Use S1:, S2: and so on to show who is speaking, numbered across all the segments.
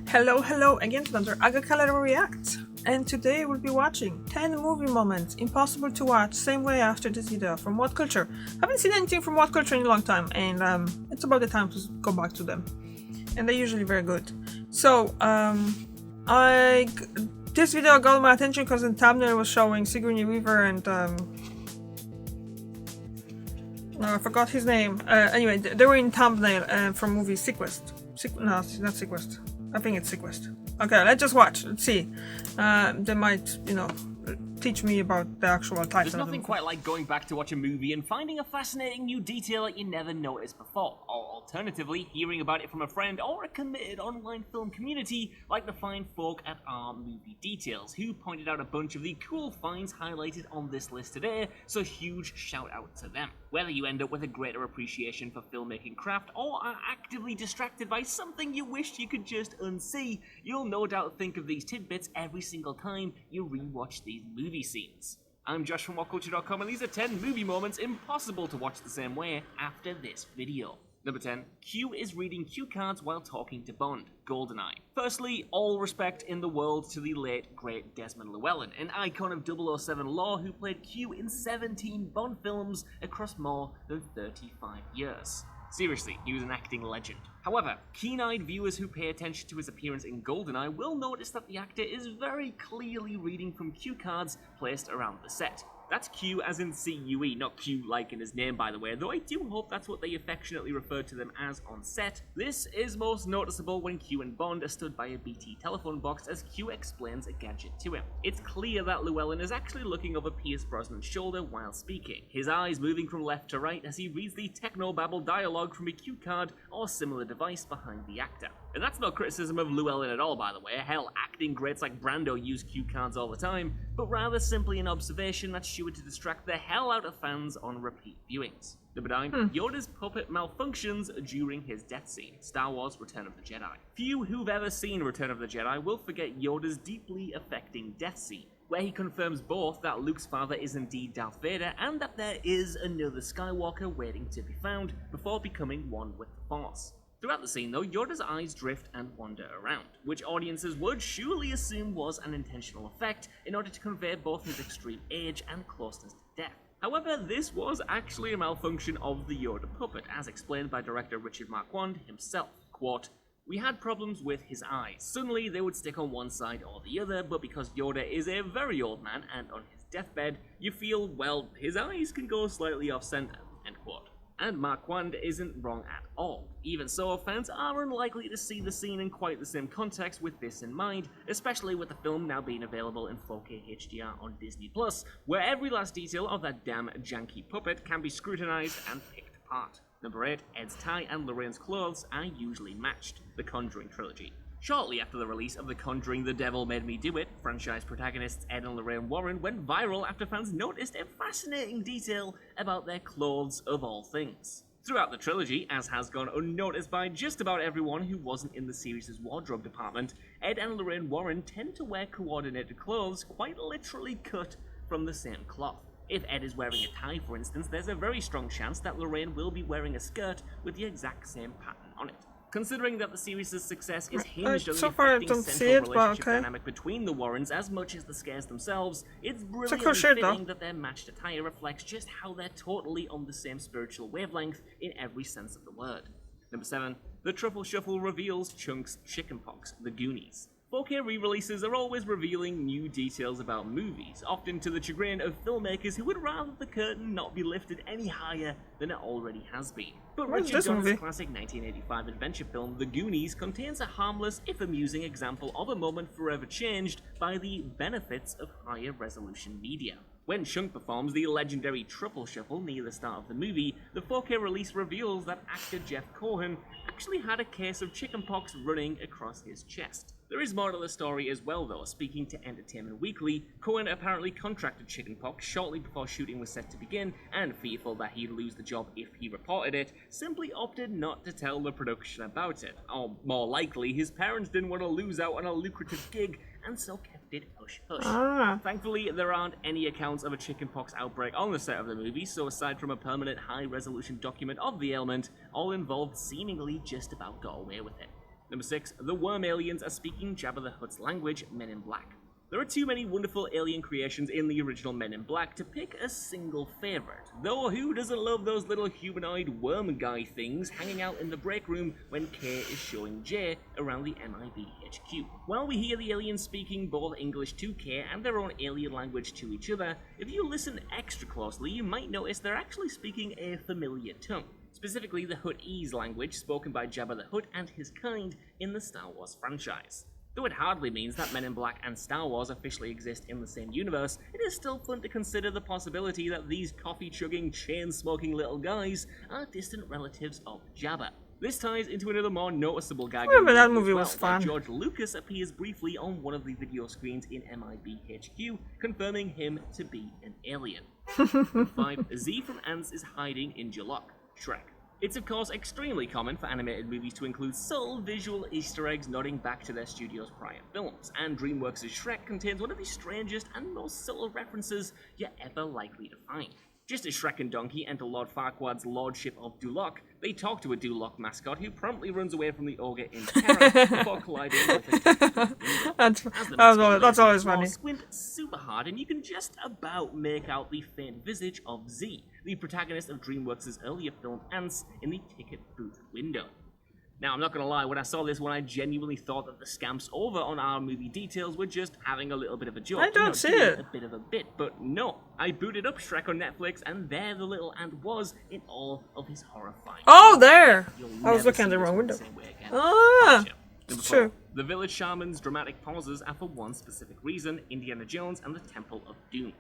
S1: Hello again to another Agakala React. And today we'll be watching 10 movie moments impossible to watch same way after this video from What Culture. Haven't seen anything from What Culture in a long time, and it's about the time to go back to them. And they're usually very good. So, this video got my attention because the thumbnail was showing Sigourney Weaver and no, I forgot his name. Anyway, they were in thumbnail from movie Sequest. No, it's not Sequest. I think it's Sequest. Okay, let's just watch. Let's see. They might, teach me about the actual title.
S2: There's nothing quite like going back to watch a movie and finding a fascinating new detail that you never noticed before, or alternatively, hearing about it from a friend or a committed online film community like the fine folk at Our Movie Details, who pointed out a bunch of the cool finds highlighted on this list today, so huge shout out to them. Whether you end up with a greater appreciation for filmmaking craft or are actively distracted by something you wished you could just unsee, you'll no doubt think of these tidbits every single time you rewatch these movie scenes. I'm Josh from WhatCulture.com, and these are 10 movie moments impossible to watch the same way after this video. Number 10. Q is reading cue cards while talking to Bond. GoldenEye. Firstly, all respect in the world to the late, great Desmond Llewellyn, an icon of 007 lore who played Q in 17 Bond films across more than 35 years. Seriously, he was an acting legend. However, keen-eyed viewers who pay attention to his appearance in GoldenEye will notice that the actor is very clearly reading from cue cards placed around the set. That's Q as in C-U-E, not Q like in his name, by the way, though I do hope that's what they affectionately refer to them as on set. This is most noticeable when Q and Bond are stood by a BT telephone box as Q explains a gadget to him. It's clear that Llewellyn is actually looking over Pierce Brosnan's shoulder while speaking, his eyes moving from left to right as he reads the technobabble dialogue from a cue card or similar device behind the actor. And that's no criticism of Llewellyn at all, by the way. Hell, acting greats like Brando use cue cards all the time, but rather simply an observation that's sure to distract the hell out of fans on repeat viewings. Number 9. Yoda's puppet malfunctions during his death scene. Star Wars Return of the Jedi. Few who've ever seen Return of the Jedi will forget Yoda's deeply affecting death scene, where he confirms both that Luke's father is indeed Darth Vader and that there is another Skywalker waiting to be found before becoming one with the Force. Throughout the scene, though, Yoda's eyes drift and wander around, which audiences would surely assume was an intentional effect in order to convey both his extreme age and closeness to death. However, this was actually a malfunction of the Yoda puppet, as explained by director Richard Marquand himself. Quote, "We had problems with his eyes. Suddenly they would stick on one side or the other, but because Yoda is a very old man and on his deathbed, you feel, well, his eyes can go slightly off-center." End quote. And Marquand isn't wrong at all. Even so, fans are unlikely to see the scene in quite the same context with this in mind, especially with the film now being available in 4K HDR on Disney+, where every last detail of that damn janky puppet can be scrutinized and picked apart. Number 8. Ed's tie and Lorraine's clothes are usually matched. The Conjuring Trilogy. Shortly after the release of The Conjuring The Devil Made Me Do It, franchise protagonists Ed and Lorraine Warren went viral after fans noticed a fascinating detail about their clothes of all things. Throughout the trilogy, as has gone unnoticed by just about everyone who wasn't in the series' wardrobe department, Ed and Lorraine Warren tend to wear coordinated clothes quite literally cut from the same cloth. If Ed is wearing a tie, for instance, there's a very strong chance that Lorraine will be wearing a skirt with the exact same pattern on it. Considering that the series' success is hinged on the affecting central relationship dynamic between the Warrens as much as the scares themselves, it's brilliantly fitting that their matched attire reflects just how they're totally on the same spiritual wavelength in every sense of the word. Number 7. The Truffle Shuffle reveals Chunk's chickenpox, The Goonies. 4K re-releases are always revealing new details about movies, often to the chagrin of filmmakers who would rather the curtain not be lifted any higher than it already has been. But Richard Donner's classic 1985 adventure film The Goonies contains a harmless, if amusing, example of a moment forever changed by the benefits of higher resolution media. When Chunk performs the legendary Truffle Shuffle near the start of the movie, the 4K release reveals that actor Jeff Cohen actually had a case of chickenpox running across his chest. There is more to the story as well, though. Speaking to Entertainment Weekly, Cohen apparently contracted chickenpox shortly before shooting was set to begin, and fearful that he'd lose the job if he reported it, simply opted not to tell the production about it. Or more likely, his parents didn't want to lose out on a lucrative gig, and so kept it hush-hush. Thankfully, there aren't any accounts of a chickenpox outbreak on the set of the movie, so aside from a permanent high-resolution document of the ailment, all involved seemingly just about got away with it. Number 6. The worm aliens are speaking Jabba the Hutt's language, Men in Black. There are too many wonderful alien creations in the original Men in Black to pick a single favourite. Though who doesn't love those little humanoid worm guy things hanging out in the break room when Kay is showing Jay around the MIB HQ? While we hear the aliens speaking both English to Kay and their own alien language to each other, if you listen extra closely you might notice they're actually speaking a familiar tongue. Specifically the Huttese language spoken by Jabba the Hutt and his kind in the Star Wars franchise. Though it hardly means that Men in Black and Star Wars officially exist in the same universe, it is still fun to consider the possibility that these coffee-chugging, chain-smoking little guys are distant relatives of Jabba. This ties into another more noticeable gag.
S1: Remember that movie was fun.
S2: George Lucas appears briefly on one of the video screens in MIB HQ, confirming him to be an alien. 5. Z from Ants is hiding in Jalok, Shrek. It's of course extremely common for animated movies to include subtle visual Easter eggs nodding back to their studio's prior films, and DreamWorks' Shrek contains one of the strangest and most subtle references you're ever likely to find. Just as Shrek and Donkey enter Lord Farquaad's lordship of Duloc, they talk to a Duloc mascot who promptly runs away from the ogre in terror before colliding with a
S1: That's always funny.
S2: Squint super hard and you can just about make out the faint visage of Z, the protagonist of DreamWorks' earlier film Ants, in the ticket booth window. Now, I'm not gonna lie, when I saw this one, I genuinely thought that the scamps over on our movie details were just having a little bit of a joke.
S1: I don't see it.
S2: A bit of a bit, but no. I booted up Shrek on Netflix, and there the little ant was in all of his horrifying.
S1: Oh, there!
S2: You'll
S1: I was
S2: never
S1: looking at
S2: see
S1: the
S2: this
S1: wrong
S2: one
S1: window.
S2: the same way again.
S1: Ah,
S2: Gotcha. Number
S1: it's
S2: 4.
S1: true.
S2: The village shaman's dramatic pauses are for one specific reason: Indiana Jones and the Temple of Doom.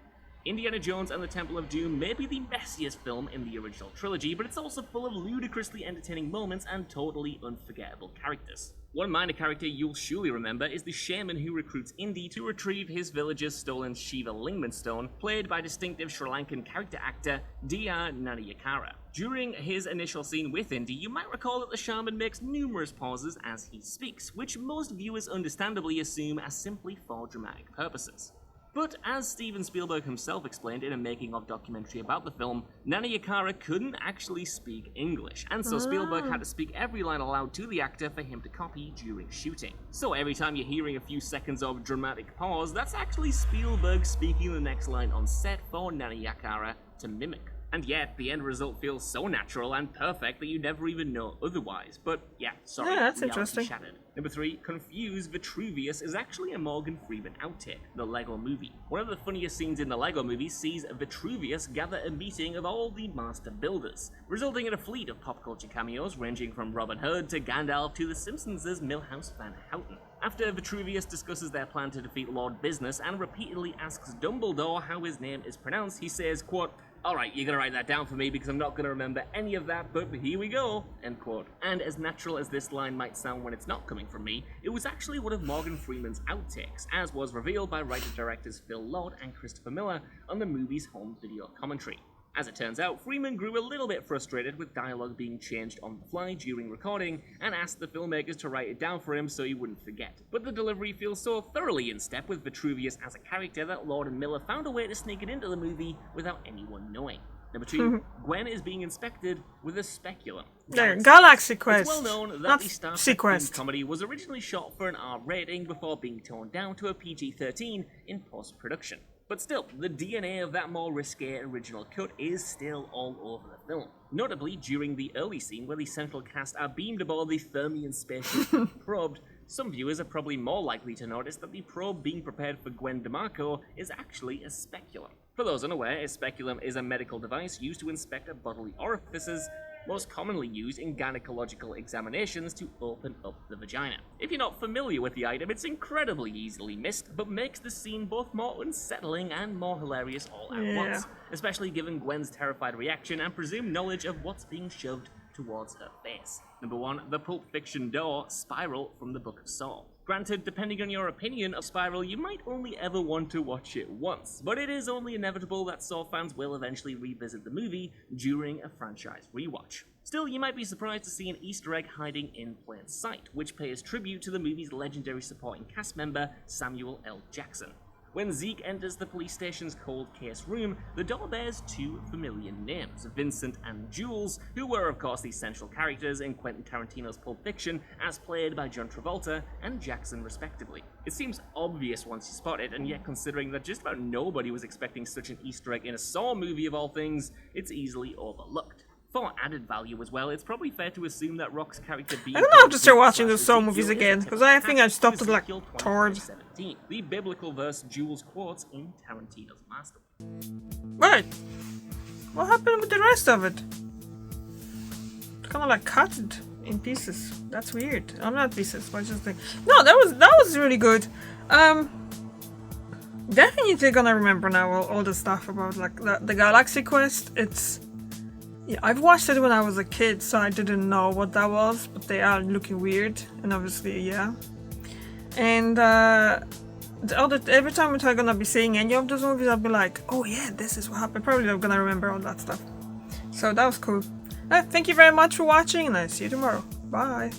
S2: Indiana Jones and the Temple of Doom may be the messiest film in the original trilogy, but it's also full of ludicrously entertaining moments and totally unforgettable characters. One minor character you'll surely remember is the shaman who recruits Indy to retrieve his village's stolen Shiva Lingman stone, played by distinctive Sri Lankan character actor Dr. Nanayakara. During his initial scene with Indy, you might recall that the shaman makes numerous pauses as he speaks, which most viewers understandably assume are simply for dramatic purposes. But as Steven Spielberg himself explained in a making-of documentary about the film, Nanayakara couldn't actually speak English, and so Spielberg had to speak every line aloud to the actor for him to copy during shooting. So every time you're hearing a few seconds of dramatic pause, that's actually Spielberg speaking the next line on set for Nanayakara to mimic. And yet, the end result feels so natural and perfect that you never even know otherwise. But yeah, sorry,
S1: Yeah, that's
S2: reality
S1: interesting.
S2: shattered. Number 3, Confused Vitruvius is actually a Morgan Freeman outtake, the Lego Movie. One of the funniest scenes in the Lego Movie sees Vitruvius gather a meeting of all the master builders, resulting in a fleet of pop culture cameos ranging from Robin Hood to Gandalf to The Simpsons' Milhouse Van Houten. After Vitruvius discusses their plan to defeat Lord Business and repeatedly asks Dumbledore how his name is pronounced, he says, quote, "Alright, you're gonna write that down for me because I'm not gonna remember any of that, but here we go," end quote. And as natural as this line might sound when it's not coming from me, it was actually one of Morgan Freeman's outtakes, as was revealed by writer-directors Phil Lord and Christopher Miller on the movie's home video commentary. As it turns out, Freeman grew a little bit frustrated with dialogue being changed on the fly during recording and asked the filmmakers to write it down for him so he wouldn't forget. But the delivery feels so thoroughly in step with Vitruvius as a character that Lord and Miller found a way to sneak it into the movie without anyone knowing. Number 2, Gwen is being inspected with a speculum.
S1: There, Galaxy Quest.
S2: It's well known that
S1: Not
S2: the Star Trek
S1: Sequest.
S2: themed comedy was originally shot for an R rating before being toned down to a PG-13 in post-production. But still, the DNA of that more risque original cut is still all over the film. Notably, during the early scene where the central cast are beamed aboard the Thermian spaceship and probed, some viewers are probably more likely to notice that the probe being prepared for Gwen DeMarco is actually a speculum. For those unaware, a speculum is a medical device used to inspect bodily orifices, most commonly used in gynecological examinations to open up the vagina. If you're not familiar with the item, it's incredibly easily missed, but makes the scene both more unsettling and more hilarious all at once, especially given Gwen's terrified reaction and presumed knowledge of what's being shoved towards her face. Number 1, the Pulp Fiction door, Spiral from the Book of Saw. Granted, depending on your opinion of Spiral, you might only ever want to watch it once, but it is only inevitable that Saw fans will eventually revisit the movie during a franchise rewatch. Still, you might be surprised to see an Easter egg hiding in plain sight, which pays tribute to the movie's legendary supporting cast member, Samuel L. Jackson. When Zeke enters the police station's cold case room, the door bears two familiar names, Vincent and Jules, who were of course the central characters in Quentin Tarantino's Pulp Fiction, as played by John Travolta and Jackson respectively. It seems obvious once you spot it, and yet considering that just about nobody was expecting such an Easter egg in a Saw movie of all things, it's easily overlooked. For added value as well, it's probably fair to assume that Rock's character being...
S1: I don't know how to start watching the Saw movies again, because I think I stopped at like toward...
S2: The biblical verse Jules quotes in Tarantino's masterpiece.
S1: Right. What happened with the rest of it? Kind of like cut it in pieces. That's weird. I'm not pieces, but just like... No, that was really good. Definitely gonna remember now all the stuff about like the Galaxy Quest. It's... Yeah, I've watched it when I was a kid, so I didn't know what that was, but they are looking weird, and obviously, yeah. And every time I'm gonna be seeing any of those movies, I'll be like, oh yeah, this is what happened. Probably I'm gonna remember all that stuff. So that was cool. Thank you very much for watching, and I'll see you tomorrow. Bye.